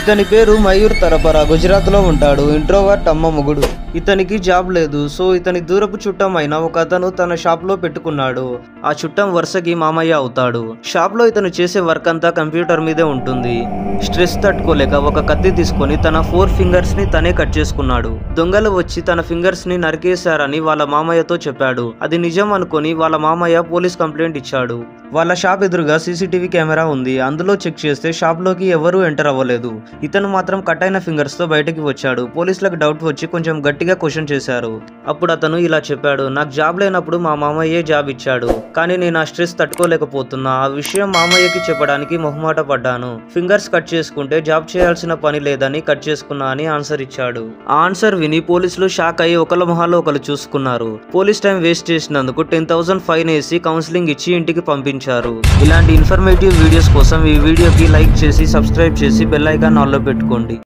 ఇతని పేరు మయూర్ తరపరా. గుజరాత్ లో ఉంటాడు. ఇంట్రోవర్ట్, అమ్మ మొగుడు. ఇతనికి జాబ్ లేదు. సో ఇతని దూరపు చుట్టం అయిన ఒక అతను తన షాప్ లో పెట్టుకున్నాడు. ఆ చుట్టం వరుసకి మామయ్య అవుతాడు. షాప్ లో ఇతను చేసే వర్క్ అంతా కంప్యూటర్ మీదే ఉంటుంది. స్ట్రెస్ తట్టుకోలేక ఒక కత్తి తీసుకొని తన 4 ఫింగర్స్ ని తనే కట్ చేసుకున్నాడు. దొంగలు వచ్చి తన ఫింగర్స్ ని నరికేశారని వాళ్ళ మామయ్యతో చెప్పాడు. అది నిజం అనుకొని వాళ్ళ మామయ్య పోలీస్ కంప్లైంట్ ఇచ్చాడు. వాళ్ళ షాప్ ఎదురుగా సీసీటీవీ కెమెరా ఉంది. అందులో చెక్ చేస్తే షాప్ లోకి ఎవరూ ఎంటర్ అవ్వలేదు. ఇతను మాత్రం కట్ అయిన ఫింగర్స్ తో బయటకి వచ్చాడు. పోలీసులకు డౌట్ వచ్చి కొంచెం గట్టిగా క్వశ్చన్ చేశారు. అప్పుడు అతను ఇలా చెప్పాడు, నాకు జాబ్ లేనప్పుడు మా మామయ్యే జాబ్ ఇచ్చాడు. కానీ నేను ఆ స్ట్రెస్ తట్టుకోలేకపోతున్నా. ఆ విషయం మామయ్యకి చెప్పడానికి మొహమాట పడ్డాను. ఫింగర్స్ కట్ చేసుకుంటే జాబ్ చేయాల్సిన పని లేదని కట్ చేసుకున్నా అని ఆన్సర్ ఇచ్చాడు. ఆ ఆన్సర్ విని పోలీసులు షాక్ అయ్యి ఒకళ్ళ మొహాల్లో ఒకరు చూసుకున్నారు. పోలీస్ టైం వేస్ట్ చేసినందుకు 10,000 ఫైన్ వేసి కౌన్సిలింగ్ ఇచ్చి ఇంటికి పంపించారు. ఇలాంటి ఇన్ఫర్మేటివ్ వీడియోస్ కోసం ఈ వీడియోకి లైక్ చేసి సబ్స్క్రైబ్ చేసి బెల్ ఐకాన్ ఆన్ లో పెట్టుకోండి.